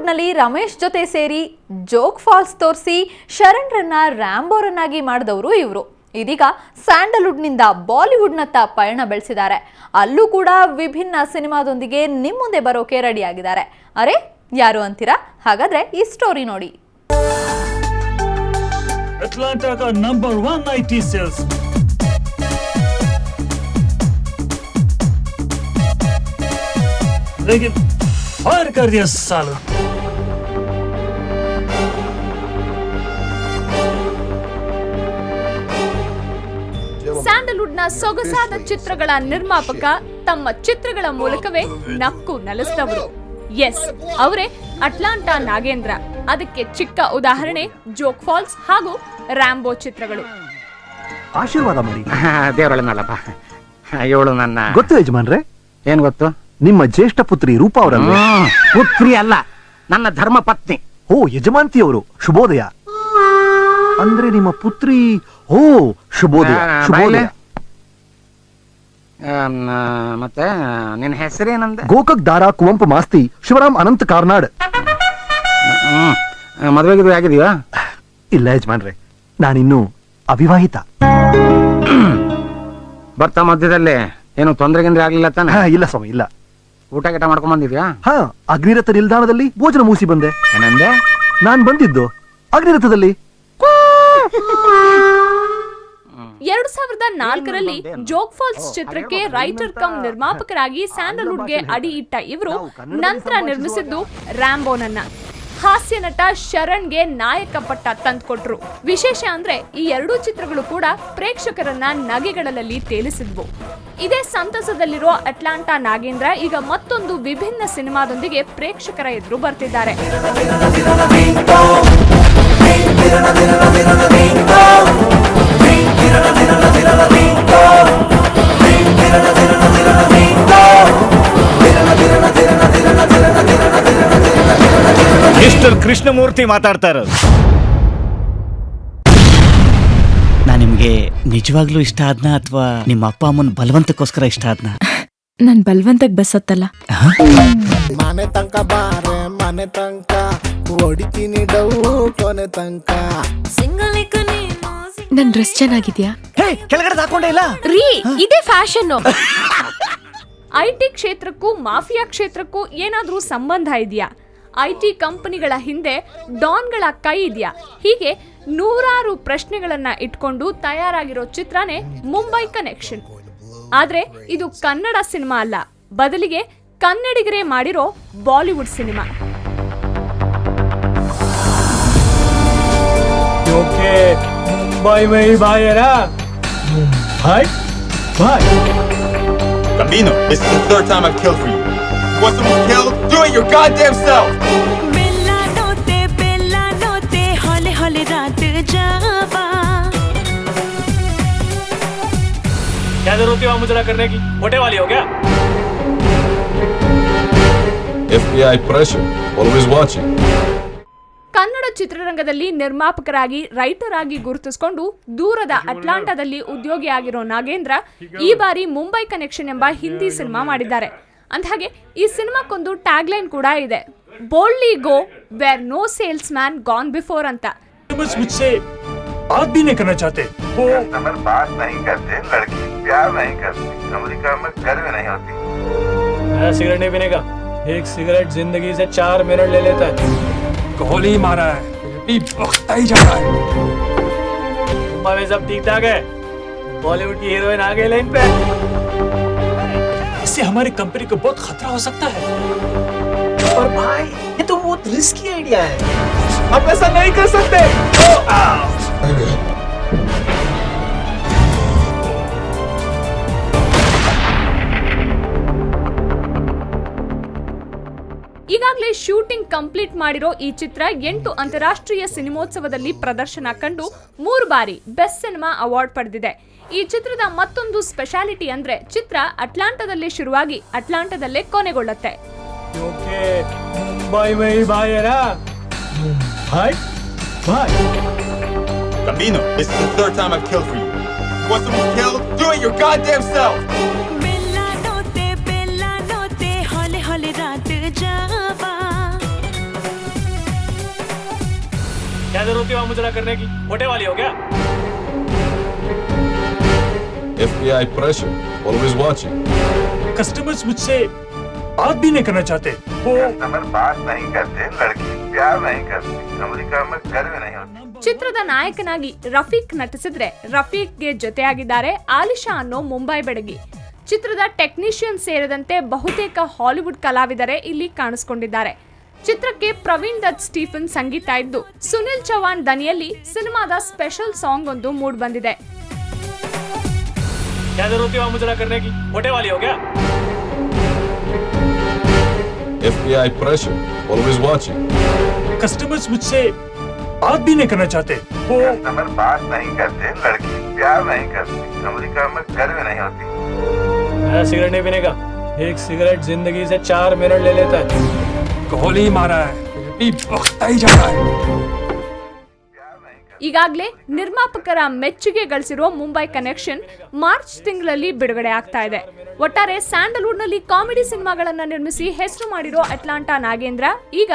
ಸ್ಯಾಂಡಲ್ವುಡ್ನಲ್ಲಿ ರಮೇಶ್ ಜೊತೆ ಸೇರಿ ಜೋಗ್ ಫಾಲ್ಸ್ ತೋರಿಸಿ ಶರಣ್ರನ್ನ ರ್ಯಾಂಬೋರನ್ನಾಗಿ ಮಾಡಿದವರು ಇವರು. ಇದೀಗ ಸ್ಯಾಂಡಲ್ವುಡ್ನಿಂದ ಬಾಲಿವುಡ್ನತ್ತ ಪಯಣ ಬೆಳೆಸಿದ್ದಾರೆ. ಅಲ್ಲೂ ಕೂಡ ವಿಭಿನ್ನ ಸಿನಿಮಾದೊಂದಿಗೆ ನಿಮ್ಮ ಮುಂದೆ ಬರೋಕೆ ರೆಡಿಯಾಗಿದ್ದಾರೆ. ಅರೆ ಯಾರು ಅಂತೀರಾ? ಹಾಗಾದ್ರೆ ಈ ಸ್ಟೋರಿ ನೋಡಿ. अटलांटा का नंबर 1 IT सेल्स लेकिन फायर कर दिया साला. ಸ್ಯಾಂಡಲ್ವುಡ್ನ ಸೊಗಸಾದ ಚಿತ್ರಗಳ ನಿರ್ಮಾಪಕ ತಮ್ಮ ಚಿತ್ರಗಳ ಮೂಲಕವೇ ನಕ್ಕು ನಲಿಸಿದವರು. ಎಸ್, ಅವರೇ ಅಟ್ಲಾಂಟಾ ನಾಗೇಂದ್ರ. ಅದಕ್ಕೆ ಚಿಕ್ಕ ಉದಾಹರಣೆ ಜೋಗ್ ಫಾಲ್ಸ್ ಹಾಗೂ ರ್ಯಾಂಬೋ ಚಿತ್ರಗಳು. ಆಶೀರ್ವಾದ ಮಾಡಿ. ದೇವರಲ್ಲಪ್ಪ, ಇವಳು ನನ್ನ ಗೊತ್ತು ಯಜಮಾನ್ರೆ. ಏನ್ ಗೊತ್ತು? ನಿಮ್ಮ ಜ್ಯೇಷ್ಠ ಪುತ್ರಿ ರೂಪಾ ಅವರಲ್ಲ? ಪುತ್ರಿ ಅಲ್ಲ, ನನ್ನ ಧರ್ಮ ಪತ್ನಿ. ಓ, ಯಜಮಾಂತಿಯವರು. ಶುಭೋದಯ. ಅಂದ್ರೆ ನಿಮ್ಮ ಪುತ್ರಿ. ಓ, ಶುಭೋದಯ. ಶುಭೋದಯ. ಮತ್ತೆ ನಿನ್ನ ಹೆಸರೇನಂದ? ಗೋಕಕ್ ದಾರಾ ಕುವಂಪು ಮಾಸ್ತಿ ಶಿವರಾಮ್ ಅನಂತ್ ಕಾರ್ನಾಡ್. ಮದುವೆಗಿದು ಆಗಿದೀವಾ? ಇಲ್ಲ ಯಜಮಾನ್ರೆ, ನಾನಿನ್ನು ಅವಿವಾಹಿತ. ಬರ್ತಾ ಮಧ್ಯದಲ್ಲಿ ಏನು ತೊಂದರೆಗಿಂದ್ರೆ ಆಗ್ಲಿಲ್ಲ ತಾನೆ? ಇಲ್ಲ ಸ್ವಾಮಿ, ಇಲ್ಲ. ಊಟ ಗೀಟ ಮಾಡ್ಕೊಂಡ್ ಬಂದಿದ್ಯಾ? ಅಗ್ನಿರಥ ನಿಲ್ದಾಣದಲ್ಲಿ ಭೋಜನ ಮೂಸಿ ಬಂದೆ. ಏನಂದೆ? ನಾನ್ ಬಂದಿದ್ದು ಅಗ್ನಿರಥದಲ್ಲಿ. 2004ರಲ್ಲಿ ಜೋಗ್ ಫಾಲ್ಸ್ ಚಿತ್ರಕ್ಕೆ ರೈಟರ್ ಕಮ್ ನಿರ್ಮಾಪಕರಾಗಿ ಸ್ಯಾಂಡಲ್ವುಡ್ಗೆ ಅಡಿ ಇಟ್ಟ ಇವರು ನಂತರ ನಿರ್ಮಿಸಿದ್ದು ರ್ಯಾಂಬೋನನ್ನ. ಹಾಸ್ಯ ನಟ ಶರಣ್ಗೆ ನಾಯಕ ಪಟ್ಟ ತಂದ್ಕೊಟ್ರು. ವಿಶೇಷ ಅಂದ್ರೆ ಈ ಎರಡೂ ಚಿತ್ರಗಳು ಕೂಡ ಪ್ರೇಕ್ಷಕರನ್ನ ನಗೆಗಳಲ್ಲಿ ತೇಲಿಸಿದ್ವು. ಇದೇ ಸಂತಸದಲ್ಲಿರೋ ಅಟ್ಲಾಂಟಾ ನಾಗೇಂದ್ರ ಈಗ ಮತ್ತೊಂದು ವಿಭಿನ್ನ ಸಿನಿಮಾದೊಂದಿಗೆ ಪ್ರೇಕ್ಷಕರ ಎದುರು ಬರ್ತಿದ್ದಾರೆ. ಮಿಸ್ಟರ್ ಕೃಷ್ಣಮೂರ್ತಿ ಮಾತಾಡ್ತಾ ಇರೋದು. ನಾ ನಿಮ್ಗೆ ನಿಜವಾಗ್ಲೂ ಇಷ್ಟ ಆದ್ನ ಅಥವಾ ನಿಮ್ಮ ಅಪ್ಪ ಅಮ್ಮನ ಬಲವಂತಕ್ಕೋಸ್ಕರ ಇಷ್ಟ ಆದ್ನ? ನನ್ ಬಲವಂತಕ್ ಬಸತ್ತಲ್ಲ. ಮನೆ ತನಕ ಬಾರೆ, ಮನೆ ತನಕ ಹೊಡಿತೀನಿ ಕೊನೆ ತನಕ. ನನ್ ಡ್ರೆಸ್ ಚೆನ್ನಾಗಿದ್ಯಾ? ಕೆಳಗಡೆ ಹಾಕೊಂಡೇ ಇಲ್ಲ ರೀ, ಇದೇ ಫ್ಯಾಷನ್. ಐಟಿ ಕ್ಷೇತ್ರಕ್ಕೂ ಮಾಫಿಯಾ ಕ್ಷೇತ್ರಕ್ಕೂ ಏನಾದ್ರೂ ಸಂಬಂಧ ಇದೆಯಾ? ಐಟಿ ಕಂಪನಿಗಳ ಹಿಂದೆ ಡಾನ್ಗಳ ಕೈ ಇದೆಯಾ? ಹೀಗೆ ನೂರಾರು ಪ್ರಶ್ನೆಗಳನ್ನ ಇಟ್ಕೊಂಡು ತಯಾರಾಗಿರೋ ಚಿತ್ರನೇ ಮುಂಬೈ ಕನೆಕ್ಷನ್. ಆದ್ರೆ ಇದು ಕನ್ನಡ ಸಿನಿಮಾ ಅಲ್ಲ, ಬದಲಿಗೆ ಕನ್ನಡಿಗರೇ ಮಾಡಿರೋ ಬಾಲಿವುಡ್ ಸಿನಿಮಾ. मुंबई में ही भाई है ना? भाई भाई Gambino, this is the third time I've killed for you. Want someone killed? Do it your goddamn self! Bella note, hole hole raat jawa. क्या जरूरत है मुजरा करने की? मोटे वाली हो क्या? FBI pressure, always watching. Kannada ಚಿತ್ರರಂಗದಲ್ಲಿ ನಿರ್ಮಾಪಕರಾಗಿ ರೈಟರ್ ಆಗಿ ಗುರುತಿಸಿಕೊಂಡು ದೂರದ ಅಟ್ಲಾಂಟಾದಲ್ಲಿ ಉದ್ಯೋಗಿಯಾಗಿರೋ ನಾಗೇಂದ್ರ ಈ ಬಾರಿ ಮುಂಬೈ ಕನೆಕ್ಷನ್ ಎಂಬ ಹಿಂದಿ ಸಿನಿಮಾ ಮಾಡಿದ್ದಾರೆ. ಅಂದಹಾಗೆ ಈ ಸಿನಿಮಾಕ್ಕೊಂದು ಟ್ಯಾಗ್ಲೈನ್ ಕೂಡ ಇದೆ, boldly go where no salesman gone before ಅಂತ. मुझसे बात भी नहीं करना चाहते वो बात नहीं करते, लड़की प्यार नहीं करती, अमेरिका में गर्व नहीं होती. सिगरेट नहीं पीने का, एक सिगरेट जिंदगी से 4 मिनट ले लेता है. गोली मारा है, बखता ही जा रहा है. मुंबई में सब ठीक ठाक है, बॉलीवुड की हीरोइन आ गई लाइन पे. इससे हमारी कंपनी को बहुत खतरा हो सकता है. और भाई ये तो बहुत रिस्की आइडिया है, हम ऐसा नहीं कर सकते. ಈಗಾಗಲೇ ಶೂಟಿಂಗ್ ಕಂಪ್ಲೀಟ್ ಮಾಡಿರೋ ಈ ಚಿತ್ರ 8 ಅಂತಾರಾಷ್ಟ್ರೀಯ ಸಿನಿಮೋತ್ಸವದಲ್ಲಿ ಪ್ರದರ್ಶನ ಕಂಡು 3 ಬಾರಿ ಬೆಸ್ಟ್ ಸಿನಿಮಾ ಅವಾರ್ಡ್ ಪಡೆದಿದೆ. ಈ ಚಿತ್ರದ ಮತ್ತೊಂದು ಸ್ಪೆಷಾಲಿಟಿ ಅಂದ್ರೆ ಚಿತ್ರ ಅಟ್ಲಾಂಟಾದಲ್ಲೇ ಶುರುವಾಗಿ ಅಟ್ಲಾಂಟಾದಲ್ಲೇ ಕೊನೆಗೊಳ್ಳುತ್ತೆ. मुंबई में ही भाई है ना? भाई भाई Gambino, this is the third time I've killed for you. Want someone killed? Do it your goddamn self! Bella note, hole hole raat jawa. क्या जरूरत है वहाँ मुजरा करने की? मोटे वाली हो क्या? FBI pressure, always watching. Customers मुझसे बात भी नहीं करना चाहते। वो कस्टमर बात नहीं करते, लड़की प्यार नहीं करती, अमेरिका में गर्व नहीं होती। ಚಿತ್ರದ ನಾಯಕನಾಗಿ ರಫೀಕ್ ನಟಿಸಿದ್ರೆ ರಫೀಕ್ಗೆ ಜೊತೆಯಾಗಿದ್ದಾರೆ ಆಲಿಶಾ ಅನ್ನೋ ಮುಂಬೈ ಬೆಡಗಿ. ಚಿತ್ರದ ಟೆಕ್ನಿಷಿಯನ್ ಸೇರಿದಂತೆ ಬಹುತೇಕ ಹಾಲಿವುಡ್ ಕಲಾವಿದರೇ ಇಲ್ಲಿ ಕಾಣಿಸಿಕೊಂಡಿದ್ದಾರೆ. ಚಿತ್ರಕ್ಕೆ ಪ್ರವೀಣ್ ದತ್ ಸ್ಟೀಫನ್ ಸಂಗೀತ ಇದ್ದು ಸುನಿಲ್ ಚೌಹಾಣ್ ದನಿಯಲ್ಲಿ ಸಿನಿಮಾದ ಸ್ಪೆಷಲ್ ಸಾಂಗ್ ಒಂದು ಮೂಡ್ ಬಂದಿದೆ. क्या जरूरत है वहाँ मुजरा करने की? मोटे वाली हो क्या? FBI pressure, always watching. Customers मुझसे बात भी नहीं करना चाहते। वो कस्टमर बात नहीं करते, लड़की प्यार नहीं करती, अमेरिका में गर्व नहीं होती। मैं सिगरेट नहीं पीने का। एक सिगरेट जिंदगी से 4 मिनट ले लेता है। गोली मारा है, अभी बखता ही जा रहा है। ಈಗಾಗಲೇ ನಿರ್ಮಾಪಕರ ಮೆಚ್ಚುಗೆ ಗಳಿಸಿರುವ ಮುಂಬೈ ಕನೆಕ್ಷನ್ ಮಾರ್ಚ್ ತಿಂಗಳಲ್ಲಿ ಬಿಡುಗಡೆ ಆಗ್ತಾ ಇದೆ. ಒಟ್ಟಾರೆ ಸ್ಯಾಂಡಲ್ವುಡ್ ನಲ್ಲಿ ಕಾಮಿಡಿ ಸಿನಿಮಾಗಳನ್ನ ನಿರ್ಮಿಸಿ ಹೆಸರು ಮಾಡಿರೋ ಅಟ್ಲಾಂಟಾ ನಾಗೇಂದ್ರ ಈಗ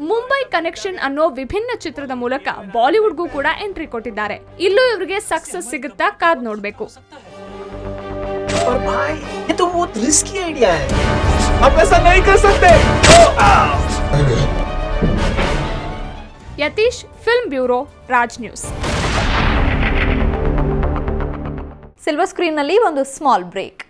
ಮುಂಬೈ ಕನೆಕ್ಷನ್ ಅನ್ನೋ ವಿಭಿನ್ನ ಚಿತ್ರದ ಮೂಲಕ ಬಾಲಿವುಡ್ಗೂ ಕೂಡ ಎಂಟ್ರಿ ಕೊಟ್ಟಿದ್ದಾರೆ. ಇಲ್ಲೂ ಇವರಿಗೆ ಸಕ್ಸಸ್ ಸಿಗುತ್ತಾ ಕಾದ್ ನೋಡ್ಬೇಕು. और भाई ये तो बहुत रिस्की आइडिया है, हम ऐसा नहीं कर सकते। Yathish, film bureau, Raj news. Silver ಸ್ಕ್ರೀನ್ನಲ್ಲಿ ಒಂದು ಸ್ಮಾಲ್ ಬ್ರೇಕ್.